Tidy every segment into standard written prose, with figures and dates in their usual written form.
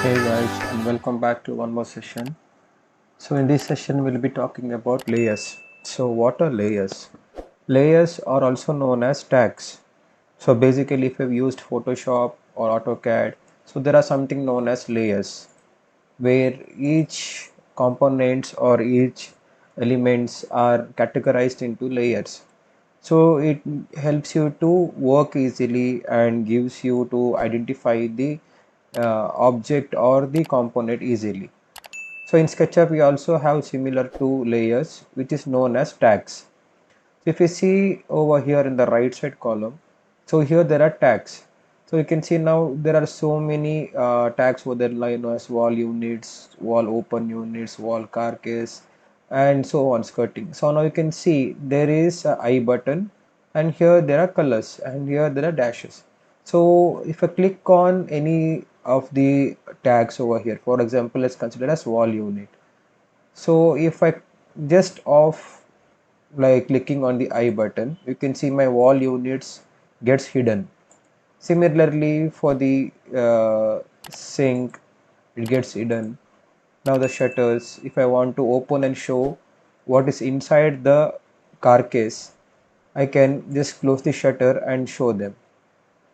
Hey guys, and welcome back to one more session. So in this session we'll be talking about layers. So what are layers? Layers are also known as tags. So basically if you've used Photoshop or AutoCAD, so there are something known as layers where each components or each elements are categorized into layers. So it helps you to work easily and gives you to identify the object or the component easily. So in SketchUp we also have similar to layers which is known as tags. So if you see over here in the right side column, so here there are tags. So you can see now there are so many tags over there like as wall units, wall open units, wall carcass, and so on skirting. So now you can see there is a I button, and here there are colors, and here there are dashes. So if I click on any of the tags over here, for example, let's consider as wall unit. So if I just off like clicking on the I button, you can see my wall units gets hidden. Similarly for the sink, it gets hidden. Now the shutters, if I want to open and show what is inside the carcass, I can just close the shutter and show them.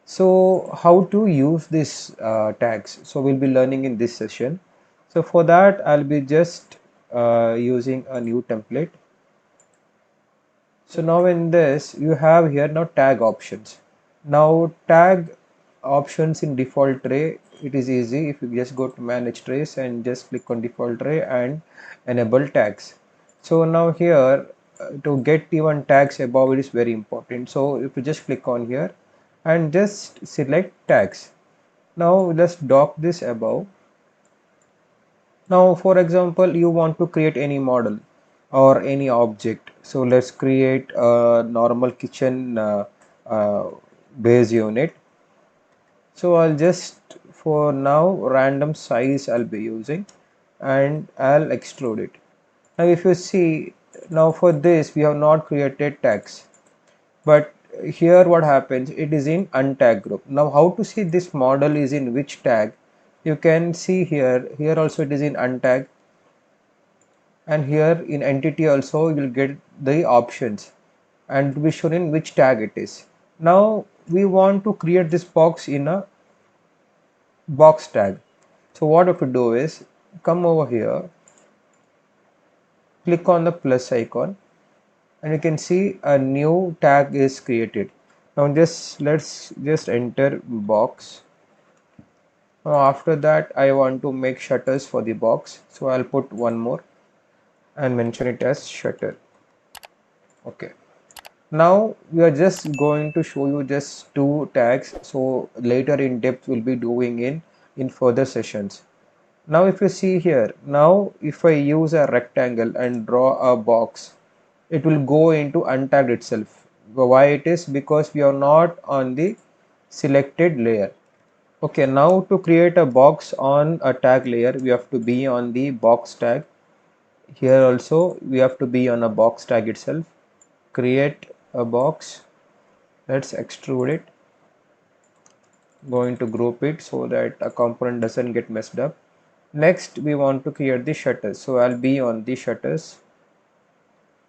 So how to use these tags? So we'll be learning in this session. So for that, I'll be just using a new template. So now in this, you have here now tag options. Now tag options in default tray, it is easy if you just go to manage trays and just click on default tray and enable tags. So now here to get even tags above it is very important. So if you just click on here and just select tags. Now let's dock this above. Now for example you want to create any model or any object, so let's create a normal kitchen uh, base unit. So I'll just for now random size I'll be using and I'll extrude it. Now if you see, now for this we have not created tags, but here what happens, it is in untag group. Now how to see this model is in which tag, you can see here also it is in untag, and here in entity also you will get the options and to be shown in which tag it is. Now we want to create this box in a box tag. So what you have to do is come over here, click on the plus icon, and you can see a new tag is created. Now let's just enter box. Now after that I want to make shutters for the box, so I'll put one more and mention it as shutter. Okay. Now we are just going to show you just two tags, so later in depth we'll be doing in further sessions. Now if you see here, now if I use a rectangle and draw a box, it will go into untagged itself. Why it is? Because we are not on the selected layer. Okay, now to create a box on a tag layer, we have to be on the box tag. Here also we have to be on a box tag itself. Create a box. Let's extrude it. Going to group it so that a component doesn't get messed up. Next we want to create the shutters, so I'll be on the shutters.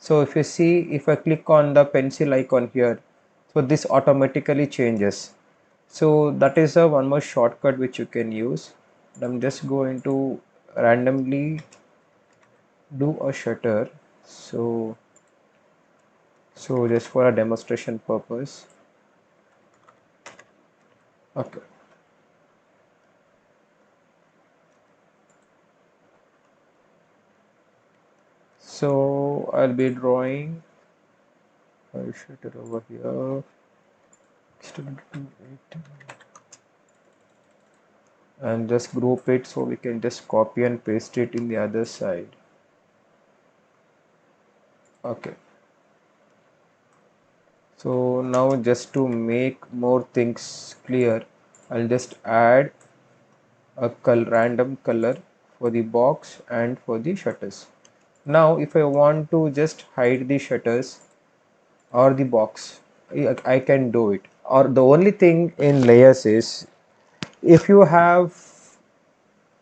So if you see, if I click on the pencil icon here, so this automatically changes. So that is a one more shortcut which you can use. I'm just going to randomly do a shutter, so just for a demonstration purpose. Okay. So I'll be drawing a shutter over here. And just group it so we can just copy and paste it in the other side. Okay. So now just to make more things clear, I'll just add a random color for the box and for the shutters. Now if I want to just hide the shutters or the box, I can do it. Or the only thing in layers is if you have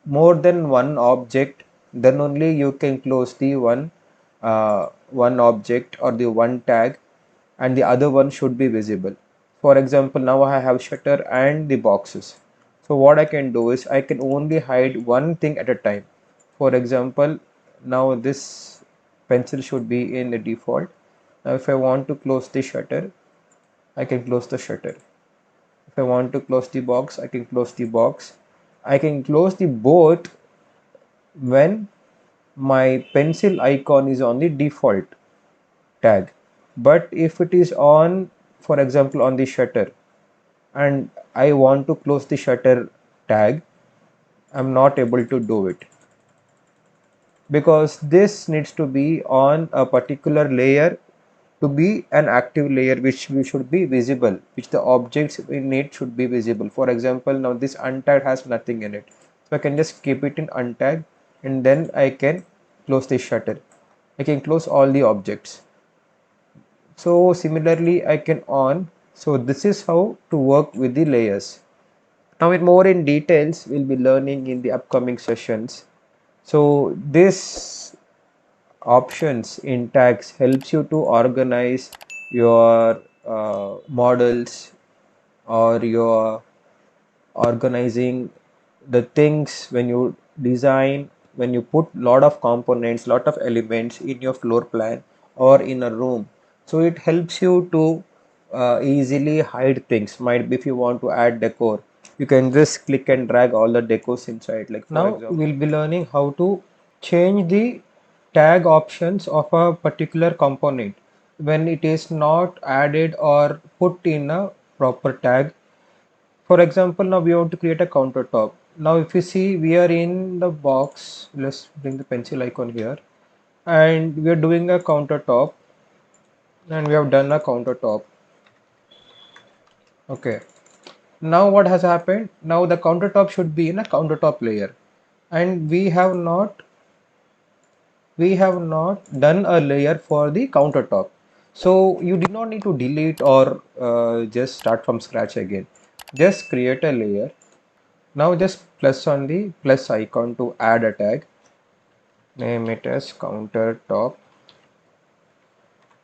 more than one object, then only you can close the one object or the one tag, and the other one should be visible. For example, now I have shutter and the boxes. So what I can do is I can only hide one thing at a time. For example, now this pencil should be in the default. Now if I want to close the shutter, I can close the shutter. If I want to close the box, I can close the box. I can close the both when my pencil icon is on the default tag. But if it is on, for example, on the shutter, and I want to close the shutter tag, I'm not able to do it, because this needs to be on a particular layer to be an active layer, which we should be visible, which the objects in it should be visible. For example, now this untagged has nothing in it, so I can just keep it in untagged, and then I can close the shutter. I can close all the objects. So similarly I can on. So this is how to work with the layers. Now with more in details we'll be learning in the upcoming sessions. So this options in tags helps you to organize your models, or your organizing the things when you design, when you put lot of components, lot of elements in your floor plan or in a room. So it helps you to easily hide things. Might be if you want to add decor, you can just click and drag all the decors inside. Like for example, we'll be learning how to change the tag options of a particular component when it is not added or put in a proper tag. For example, now we want to create a countertop. Now if you see, we are in the box. Let's bring the pencil icon here, and we are doing a countertop, and we have done a countertop. Okay, now what has happened? Now the countertop should be in a countertop layer, and we have not done a layer for the countertop. So you did not need to delete or just start from scratch again. Just create a layer. Now just plus on the plus icon to add a tag. Name it as countertop.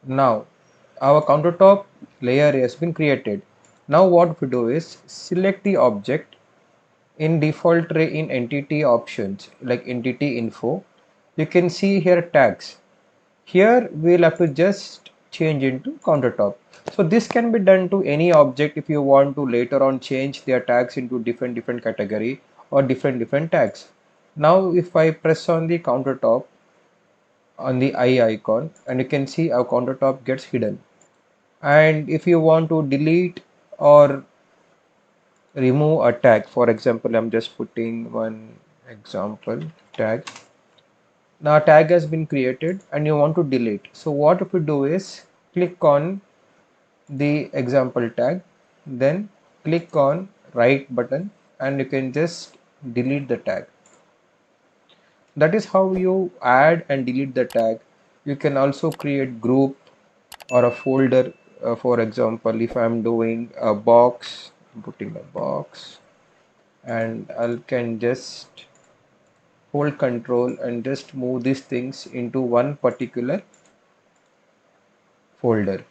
Now our countertop layer has been created. Now what we do is select the object in default tray in entity options, like entity info. You can see here tags. Here we'll have to just change into countertop. So this can be done to any object if you want to later on change their tags into different category or different tags. Now if I press on the countertop on the eye icon, and you can see our countertop gets hidden. And if you want to delete or remove a tag, for example, I'm just putting one example tag. Now tag has been created and you want to delete. So what if you do is click on the example tag, then click on right button, and you can just delete the tag. That is how you add and delete the tag. You can also create group or a folder. For example, if I'm doing a box, I'm putting a box, and I can just hold control and just move these things into one particular folder.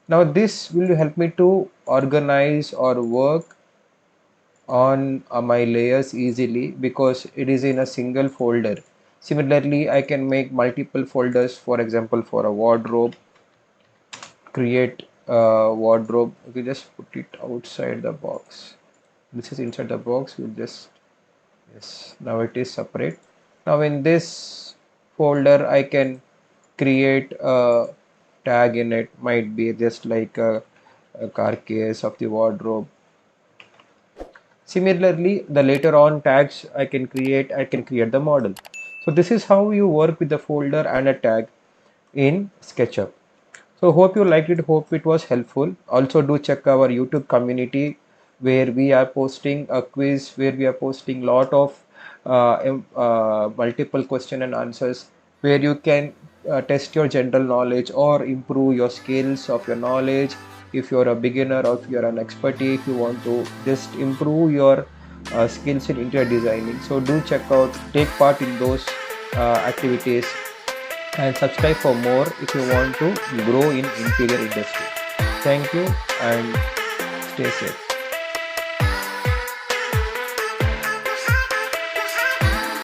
Now this will help me to organize or work on my layers easily because it is in a single folder. Similarly, I can make multiple folders, for example, for a wardrobe. Create a wardrobe. We just put it outside the box. This is inside the box. We'll just, yes, now it is separate. Now in this folder I can create a tag in it. Might be just like a car case of the wardrobe. Similarly, the later on tags I can create the model. So this is how you work with the folder and a tag in SketchUp. So hope you liked it, hope it was helpful. Also do check our YouTube community where we are posting a quiz, where we are posting lot of multiple question and answers, where you can test your general knowledge or improve your skills of your knowledge. If you're a beginner or if you're an expert, if you want to just improve your skills in interior designing. So do check out, take part in those activities, and subscribe for more if you want to grow in interior industry. Thank you and stay safe.